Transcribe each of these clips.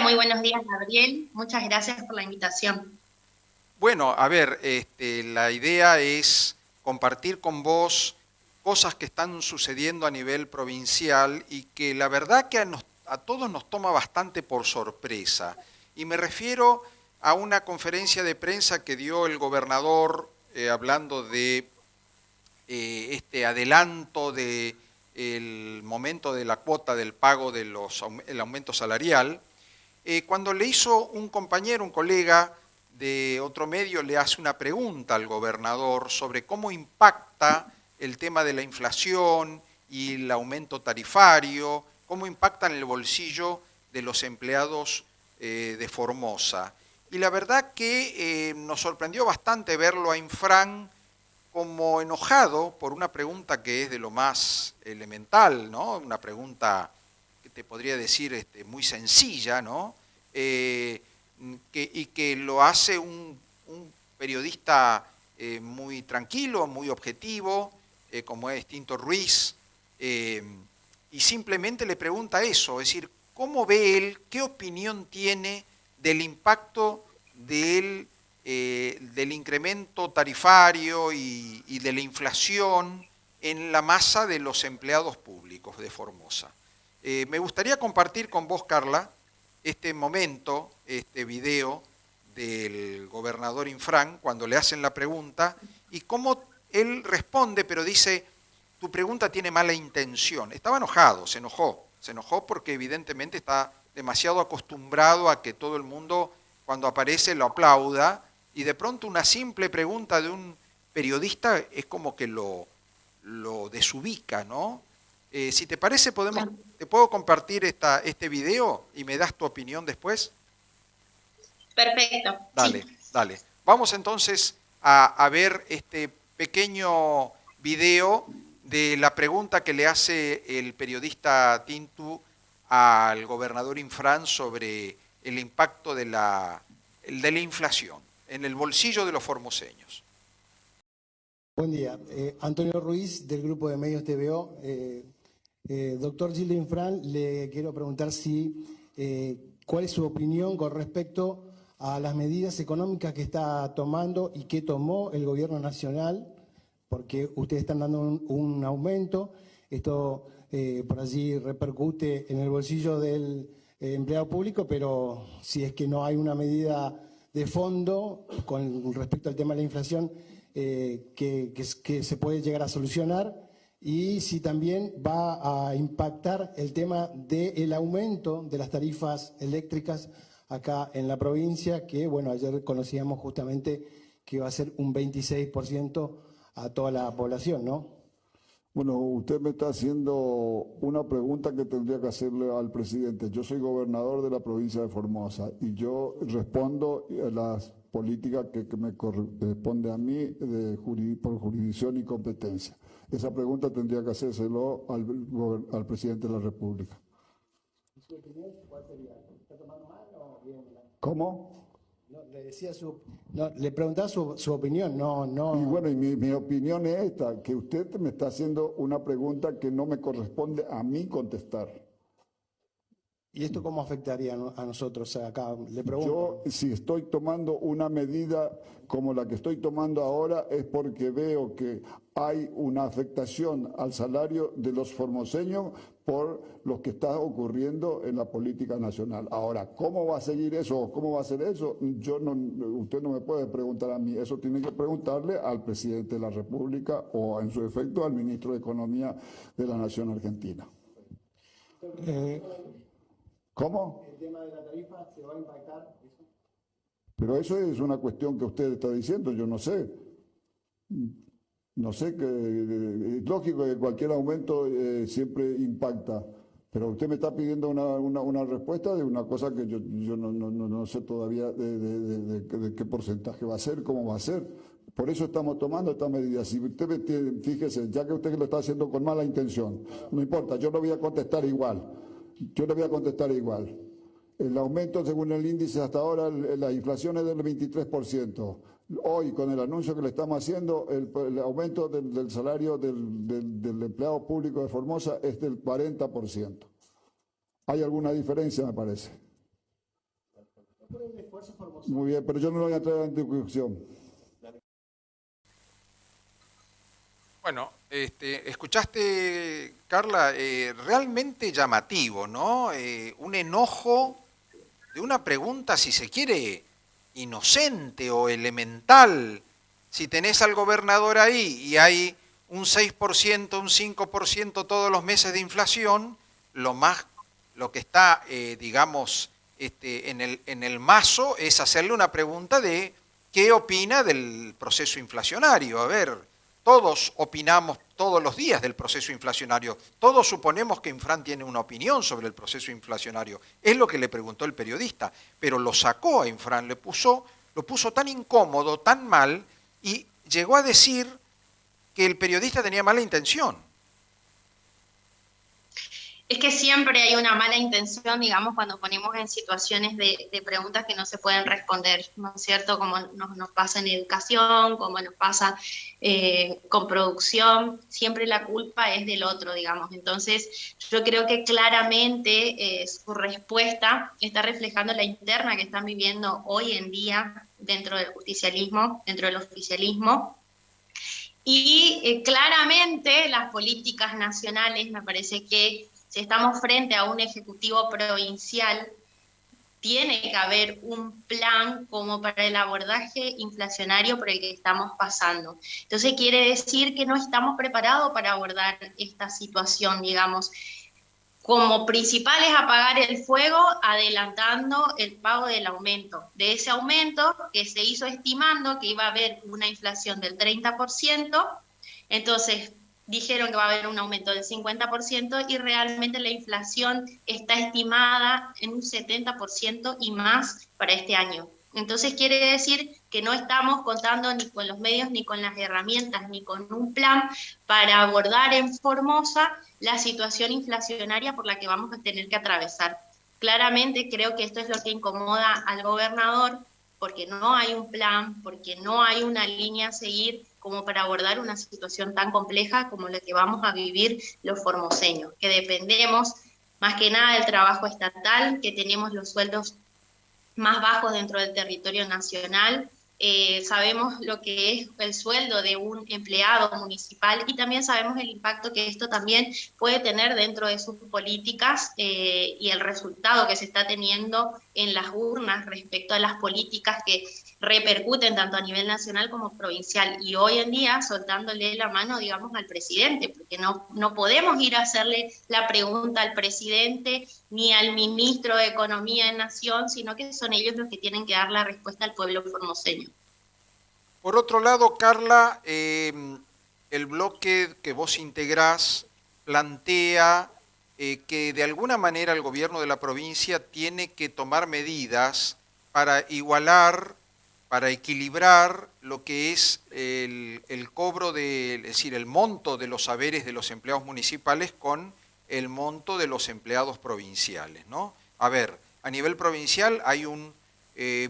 muy buenos días, Gabriel. Muchas gracias por la invitación. Bueno, a ver, la idea es compartir con vos cosas que están sucediendo a nivel provincial y que la verdad que a todos nos toma bastante por sorpresa. Y me refiero a una conferencia de prensa que dio el gobernador hablando de este adelanto de el momento de la cuota del pago de el aumento salarial, cuando le hizo un compañero, un colega de otro medio, le hace una pregunta al gobernador sobre cómo impacta el tema de la inflación y el aumento tarifario, cómo impacta en el bolsillo de los empleados de Formosa. Y la verdad que nos sorprendió bastante verlo a Infran como enojado por una pregunta que es de lo más elemental, ¿no? Una pregunta que te podría decir muy sencilla, ¿no? Y que lo hace un periodista muy tranquilo, muy objetivo, como es Tinto Ruiz, eh, y simplemente le pregunta eso, es decir, ¿cómo ve él, qué opinión tiene del impacto del incremento tarifario y de la inflación en la masa de los empleados públicos de Formosa? Me gustaría compartir con vos, Carla, este momento, este video del gobernador Infran, cuando le hacen la pregunta, y cómo él responde, pero dice, tu pregunta tiene mala intención. Estaba enojado, se enojó porque evidentemente está demasiado acostumbrado a que todo el mundo, cuando aparece, lo aplauda, y de pronto una simple pregunta de un periodista es como que lo desubica, ¿no? Si te parece, te puedo compartir este video y me das tu opinión después. Perfecto, Dale, sí. dale. Vamos entonces a ver este pequeño video de la pregunta que le hace el periodista Tintu al gobernador Infran sobre el impacto de la inflación en el bolsillo de los formoseños. Buen día. Antonio Ruiz, del grupo de Medios TVO. Doctor Gilles Infran, le quiero preguntar cuál es su opinión con respecto a las medidas económicas que está tomando y que tomó el gobierno nacional, porque ustedes están dando un aumento. Esto por allí repercute en el bolsillo del empleado público, pero si es que no hay una medida de fondo con respecto al tema de la inflación, que se puede llegar a solucionar, y si también va a impactar el tema del aumento de las tarifas eléctricas acá en la provincia, que bueno, ayer conocíamos justamente que va a ser un 26% a toda la población, ¿no? Bueno, usted me está haciendo una pregunta que tendría que hacerle al presidente. Yo soy gobernador de la provincia de Formosa y yo respondo a las políticas que me corresponde a mí por jurisdicción y competencia. Esa pregunta tendría que hacérselo al presidente de la República. ¿Su opinión cuál sería? ¿Está tomando mal o bien? ¿Cómo? No, le preguntaba su opinión, Y no. bueno, y mi opinión es esta, que usted me está haciendo una pregunta que no me corresponde a mí contestar. ¿Y esto cómo afectaría a nosotros acá? Le Yo, pregunto. si estoy tomando una medida como la que estoy tomando ahora, es porque veo que hay una afectación al salario de los formoseños por lo que está ocurriendo en la política nacional. Ahora, ¿cómo va a seguir eso o cómo va a ser eso? Usted no me puede preguntar a mí, eso tiene que preguntarle al presidente de la República o, en su efecto, al ministro de Economía de la Nación Argentina. ¿Cómo? ¿El tema de la tarifa se va a impactar? Pero eso es una cuestión que usted está diciendo, yo no sé. No sé, es lógico que cualquier aumento siempre impacta, pero usted me está pidiendo una respuesta de una cosa que yo no sé todavía de qué porcentaje va a ser, cómo va a ser. Por eso estamos tomando esta medida. Si usted fíjese, ya que usted lo está haciendo con mala intención, no importa, yo lo voy a contestar igual. Yo le voy a contestar igual. El aumento, según el índice hasta ahora, la inflación es del 23%. Hoy, con el anuncio que le estamos haciendo, el aumento del salario del empleado público de Formosa es del 40%. Hay alguna diferencia, me parece. Muy bien, pero yo no lo voy a entrar en discusión. Bueno, escuchaste, Carla, realmente llamativo, ¿no? Un enojo de una pregunta, si se quiere, inocente o elemental. Si tenés al gobernador ahí y hay un 6%, un 5% todos los meses de inflación, lo que está, digamos, en el mazo es hacerle una pregunta de qué opina del proceso inflacionario. A ver, todos opinamos todos los días del proceso inflacionario. Todos suponemos que Infran tiene una opinión sobre el proceso inflacionario. Es lo que le preguntó el periodista, pero lo sacó a Infran, lo puso tan incómodo, tan mal, y llegó a decir que el periodista tenía mala intención. Es que siempre hay una mala intención, digamos, cuando ponemos en situaciones de preguntas que no se pueden responder, ¿no es cierto? Como nos pasa en educación, como nos pasa con producción, siempre la culpa es del otro, digamos. Entonces, yo creo que claramente su respuesta está reflejando la interna que están viviendo hoy en día dentro del justicialismo, dentro del oficialismo. Y claramente las políticas nacionales, me parece que si estamos frente a un ejecutivo provincial, tiene que haber un plan como para el abordaje inflacionario por el que estamos pasando. Entonces quiere decir que no estamos preparados para abordar esta situación, digamos. Como principal es apagar el fuego adelantando el pago del aumento. De ese aumento que se hizo estimando que iba a haber una inflación del 30%, entonces dijeron que va a haber un aumento del 50% y realmente la inflación está estimada en un 70% y más para este año. Entonces quiere decir que no estamos contando ni con los medios, ni con las herramientas, ni con un plan para abordar en Formosa la situación inflacionaria por la que vamos a tener que atravesar. Claramente creo que esto es lo que incomoda al gobernador, porque no hay un plan, porque no hay una línea a seguir como para abordar una situación tan compleja como la que vamos a vivir los formoseños, que dependemos más que nada del trabajo estatal, que tenemos los sueldos más bajos dentro del territorio nacional. Sabemos lo que es el sueldo de un empleado municipal y también sabemos el impacto que esto también puede tener dentro de sus políticas y el resultado que se está teniendo en las urnas respecto a las políticas que repercuten tanto a nivel nacional como provincial. Y hoy en día soltándole la mano, digamos, al presidente, porque no podemos ir a hacerle la pregunta al presidente ni al ministro de Economía de Nación, sino que son ellos los que tienen que dar la respuesta al pueblo formoseño. Por otro lado, Carla, el bloque que vos integrás plantea que de alguna manera el gobierno de la provincia tiene que tomar medidas para igualar, para equilibrar lo que es el cobro es decir, el monto de los haberes de los empleados municipales con el monto de los empleados provinciales, ¿no? A ver, a nivel provincial hay un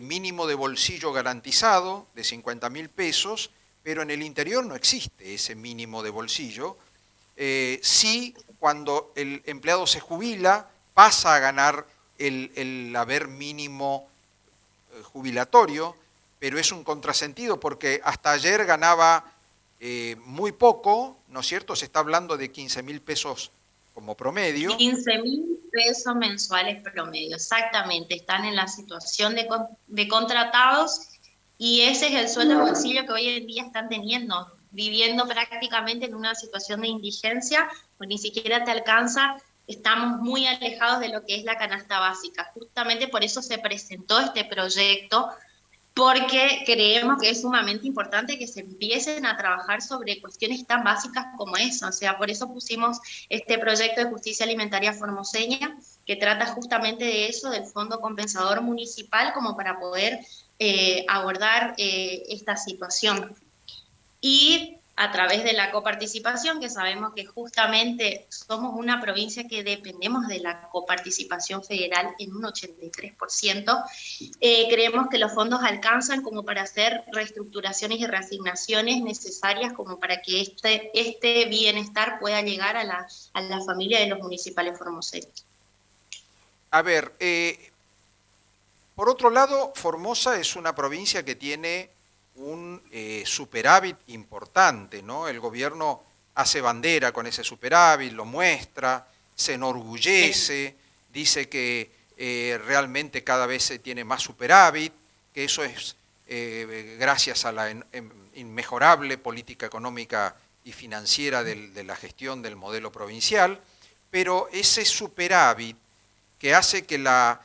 mínimo de bolsillo garantizado de 50.000 pesos, pero en el interior no existe ese mínimo de bolsillo. Sí, cuando el empleado se jubila, pasa a ganar el haber mínimo jubilatorio, pero es un contrasentido porque hasta ayer ganaba muy poco, ¿no es cierto? Se está hablando de 15.000 pesos como promedio. 15.000 pesos mensuales promedio, exactamente. Están en la situación de contratados y ese es el sueldo de bolsillo que hoy en día están teniendo, viviendo prácticamente en una situación de indigencia, pues ni siquiera te alcanza. Estamos muy alejados de lo que es la canasta básica. Justamente por eso se presentó este proyecto, porque creemos que es sumamente importante que se empiecen a trabajar sobre cuestiones tan básicas como eso. O sea, por eso pusimos este proyecto de justicia alimentaria formoseña, que trata justamente de eso, del Fondo Compensador Municipal, como para poder abordar esta situación. Y a través de la coparticipación, que sabemos que justamente somos una provincia que dependemos de la coparticipación federal en un 83%, creemos que los fondos alcanzan como para hacer reestructuraciones y reasignaciones necesarias como para que este bienestar pueda llegar a la familia de los municipales formoseños. A ver, por otro lado, Formosa es una provincia que tiene un superávit importante, ¿no? El gobierno hace bandera con ese superávit, lo muestra, se enorgullece, dice que realmente cada vez se tiene más superávit, que eso es gracias a la inmejorable política económica y financiera de la gestión del modelo provincial, pero ese superávit que hace que la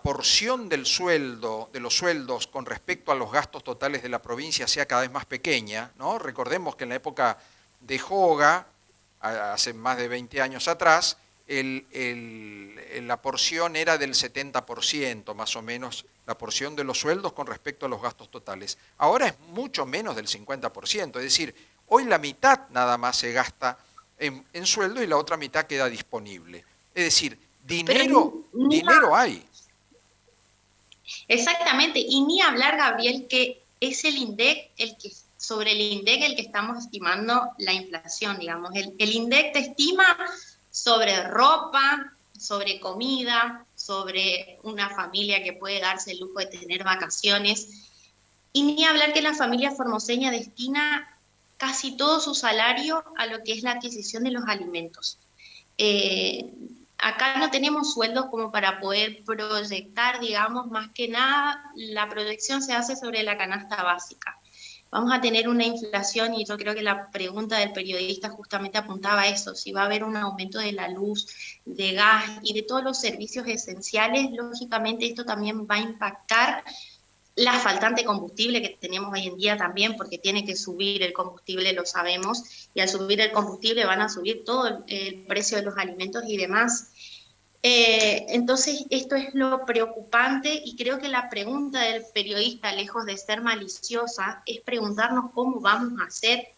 porción del sueldo, de los sueldos con respecto a los gastos totales de la provincia sea cada vez más pequeña, ¿no? Recordemos que en la época de Joga, hace más de 20 años atrás, la porción era del 70%, más o menos, la porción de los sueldos con respecto a los gastos totales. Ahora es mucho menos del 50%, es decir, hoy la mitad nada más se gasta en sueldo y la otra mitad queda disponible. Es decir, dinero hay. Exactamente, y ni hablar, Gabriel, que es el INDEC sobre el INDEC el que estamos estimando la inflación, digamos. El INDEC te estima sobre ropa, sobre comida, sobre una familia que puede darse el lujo de tener vacaciones, y ni hablar que la familia formoseña destina casi todo su salario a lo que es la adquisición de los alimentos. Acá no tenemos sueldos como para poder proyectar, digamos, más que nada, la proyección se hace sobre la canasta básica. Vamos a tener una inflación y yo creo que la pregunta del periodista justamente apuntaba a eso, si va a haber un aumento de la luz, de gas y de todos los servicios esenciales, lógicamente esto también va a impactar la faltante de combustible que tenemos hoy en día también, porque tiene que subir el combustible, lo sabemos, y al subir el combustible van a subir todo el precio de los alimentos y demás. Entonces, esto es lo preocupante y creo que la pregunta del periodista, lejos de ser maliciosa, es preguntarnos cómo vamos a hacer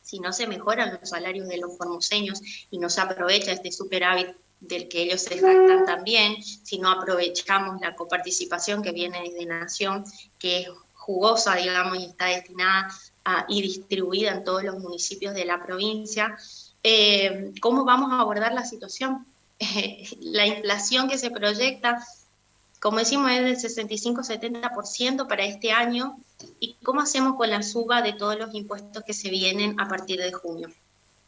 si no se mejoran los salarios de los formoseños y no se aprovecha este superávit del que ellos se jactan también, si no aprovechamos la coparticipación que viene desde Nación, que es jugosa, digamos, y está destinada y distribuida en todos los municipios de la provincia. ¿Cómo vamos a abordar la situación? La inflación que se proyecta, como decimos, es del 65-70% para este año. ¿Y cómo hacemos con la suba de todos los impuestos que se vienen a partir de junio?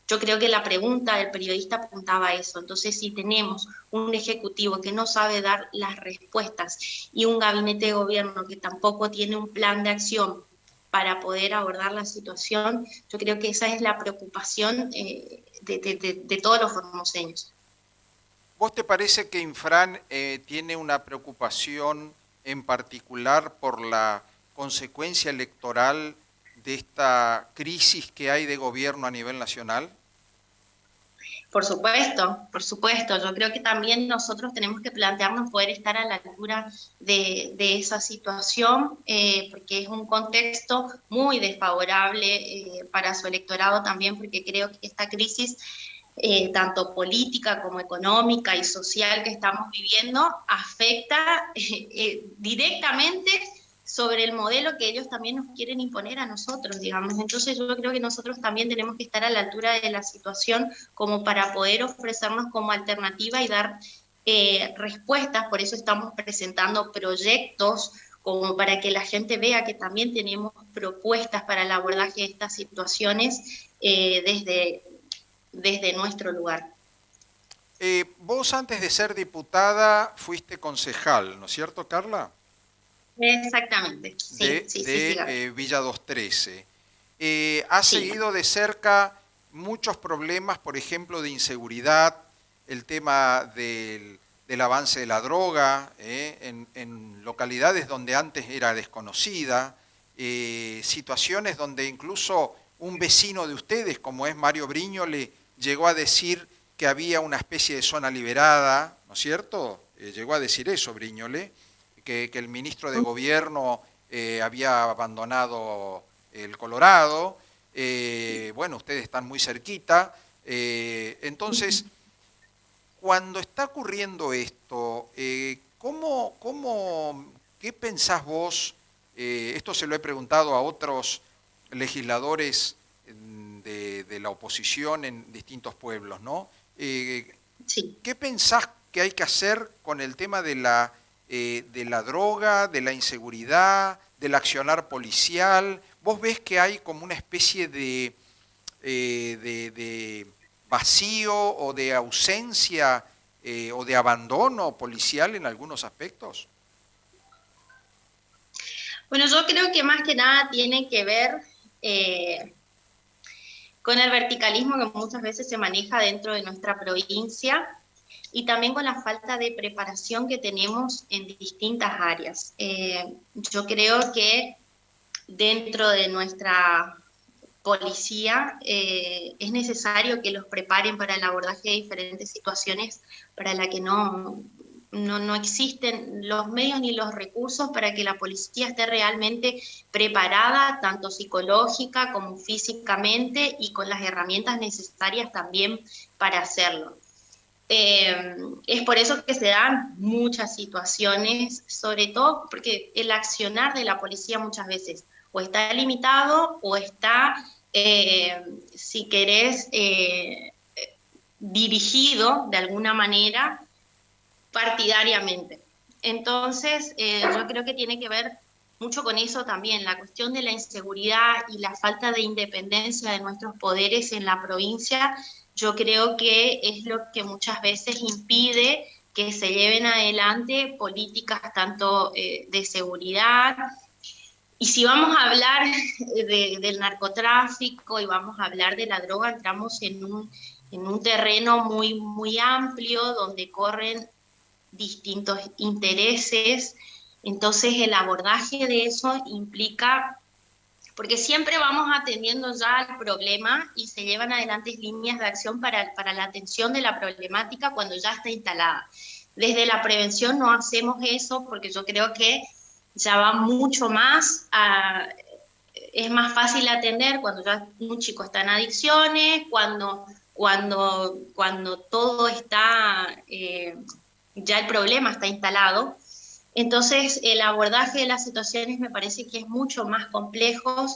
Yo creo que la pregunta del periodista apuntaba a eso. Entonces, si tenemos un ejecutivo que no sabe dar las respuestas y un gabinete de gobierno que tampoco tiene un plan de acción para poder abordar la situación, yo creo que esa es la preocupación de todos los formoseños. ¿Vos te parece que Infran tiene una preocupación en particular por la consecuencia electoral de esta crisis que hay de gobierno a nivel nacional? Por supuesto, por supuesto. Yo creo que también nosotros tenemos que plantearnos poder estar a la altura de esa situación, porque es un contexto muy desfavorable para su electorado también, porque creo que esta crisis tanto política como económica y social que estamos viviendo, afecta directamente sobre el modelo que ellos también nos quieren imponer a nosotros, digamos. Entonces yo creo que nosotros también tenemos que estar a la altura de la situación como para poder ofrecernos como alternativa y dar respuestas, por eso estamos presentando proyectos como para que la gente vea que también tenemos propuestas para el abordaje de estas situaciones desde nuestro lugar. Vos antes de ser diputada fuiste concejal, ¿no es cierto, Carla? Exactamente, sí, sí, Villa 213. Has seguido de cerca muchos problemas, por ejemplo, de inseguridad, el tema del avance de la droga, en localidades donde antes era desconocida, situaciones donde incluso un vecino de ustedes, como es Mario Briño, le llegó a decir que había una especie de zona liberada, ¿no es cierto? Llegó a decir eso, Briñole, que el ministro de Gobierno había abandonado el Colorado. Bueno, ustedes están muy cerquita. Entonces, cuando está ocurriendo esto, ¿qué pensás vos? Esto se lo he preguntado a otros legisladores de la oposición en distintos pueblos, ¿no? Sí. ¿Qué pensás que hay que hacer con el tema de la de la droga, de la inseguridad, del accionar policial? ¿Vos ves que hay como una especie de vacío o de ausencia o de abandono policial en algunos aspectos? Bueno, yo creo que más que nada tiene que ver con el verticalismo que muchas veces se maneja dentro de nuestra provincia y también con la falta de preparación que tenemos en distintas áreas. Yo creo que dentro de nuestra policía es necesario que los preparen para el abordaje de diferentes situaciones para la que no existen los medios ni los recursos para que la policía esté realmente preparada, tanto psicológica como físicamente, y con las herramientas necesarias también para hacerlo. Es por eso que se dan muchas situaciones, sobre todo porque el accionar de la policía muchas veces o está limitado o está, si querés, dirigido de alguna manera partidariamente. Entonces, yo creo que tiene que ver mucho con eso también, la cuestión de la inseguridad y la falta de independencia de nuestros poderes en la provincia. Yo creo que es lo que muchas veces impide que se lleven adelante políticas tanto de seguridad. Y si vamos a hablar del narcotráfico y vamos a hablar de la droga, entramos en un terreno muy, muy amplio donde corren distintos intereses. Entonces el abordaje de eso implica, porque siempre vamos atendiendo ya al problema y se llevan adelante líneas de acción para la atención de la problemática cuando ya está instalada. Desde la prevención no hacemos eso porque yo creo que ya va mucho más es más fácil atender cuando ya un chico está en adicciones, cuando todo está, ya el problema está instalado. Entonces, el abordaje de las situaciones me parece que es mucho más complejo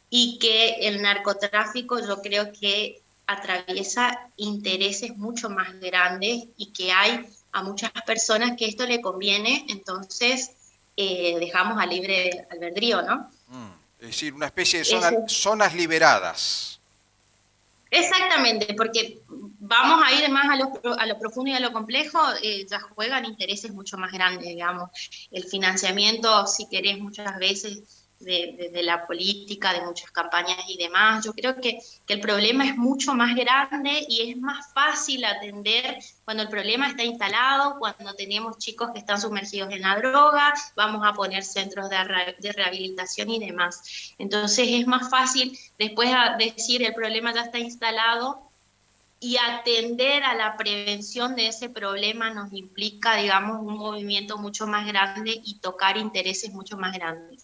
y que el narcotráfico yo creo que atraviesa intereses mucho más grandes y que hay a muchas personas que esto le conviene, entonces dejamos a libre albedrío, ¿no? Es decir, una especie de zonas liberadas. Exactamente, porque vamos a ir más a lo profundo y a lo complejo, ya juegan intereses mucho más grandes, digamos. El financiamiento, si querés, muchas veces de la política, de muchas campañas y demás. Yo creo que el problema es mucho más grande y es más fácil atender cuando el problema está instalado, cuando tenemos chicos que están sumergidos en la droga, vamos a poner centros de rehabilitación y demás. Entonces es más fácil después decir el problema ya está instalado, y atender a la prevención de ese problema nos implica, digamos, un movimiento mucho más grande y tocar intereses mucho más grandes.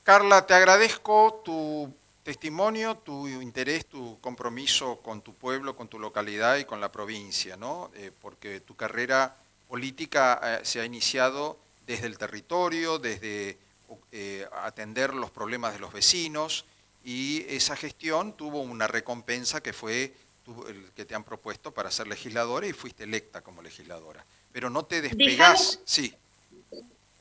Carla, te agradezco tu testimonio, tu interés, tu compromiso con tu pueblo, con tu localidad y con la provincia, ¿no? Porque tu carrera política se ha iniciado desde el territorio, desde atender los problemas de los vecinos, y esa gestión tuvo una recompensa que fue el que te han propuesto para ser legisladora, y fuiste electa como legisladora. Pero no te despegás. Sí.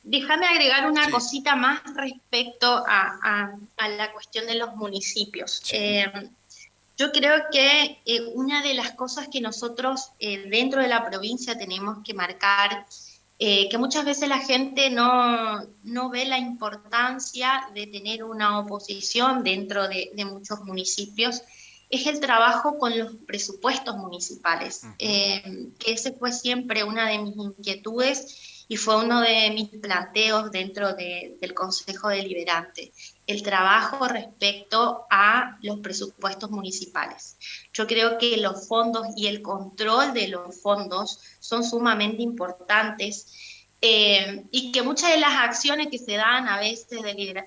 Déjame agregar una Sí. cosita más respecto a la cuestión de los municipios. Sí. Yo creo que una de las cosas que nosotros dentro de la provincia tenemos que marcar, que muchas veces la gente no ve la importancia de tener una oposición dentro de muchos municipios, es el trabajo con los presupuestos municipales, que ese fue siempre una de mis inquietudes y fue uno de mis planteos dentro del Consejo Deliberante, el trabajo respecto a los presupuestos municipales. Yo creo que los fondos y el control de los fondos son sumamente importantes, y que muchas de las acciones que se dan a veces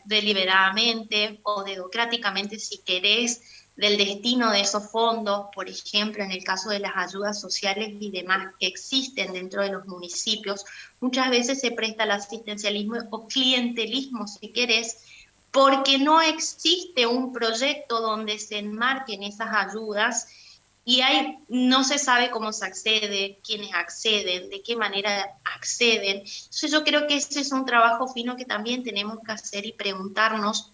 deliberadamente o democráticamente, si querés, del destino de esos fondos, por ejemplo, en el caso de las ayudas sociales y demás que existen dentro de los municipios, muchas veces se presta al asistencialismo o clientelismo, si querés, porque no existe un proyecto donde se enmarquen esas ayudas no se sabe cómo se accede, quiénes acceden, de qué manera acceden. Entonces yo creo que ese es un trabajo fino que también tenemos que hacer y preguntarnos,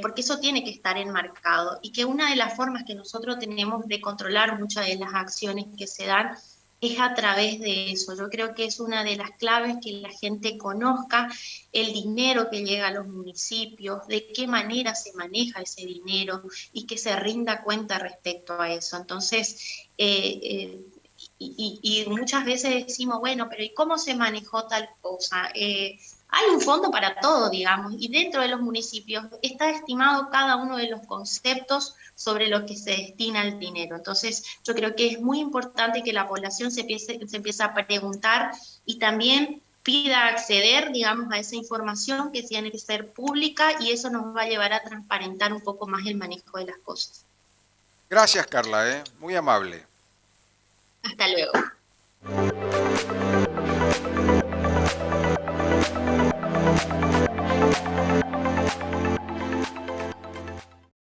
porque eso tiene que estar enmarcado y que una de las formas que nosotros tenemos de controlar muchas de las acciones que se dan es a través de eso. Yo creo que es una de las claves que la gente conozca el dinero que llega a los municipios, de qué manera se maneja ese dinero y que se rinda cuenta respecto a eso. Entonces, y muchas veces decimos, bueno, pero ¿y cómo se manejó tal cosa? Hay un fondo para todo, digamos, y dentro de los municipios está estimado cada uno de los conceptos sobre lo que se destina el dinero. Entonces, yo creo que es muy importante que la población se empiece a preguntar y también pida acceder, digamos, a esa información que tiene que ser pública y eso nos va a llevar a transparentar un poco más el manejo de las cosas. Gracias, Carla, muy amable. Hasta luego.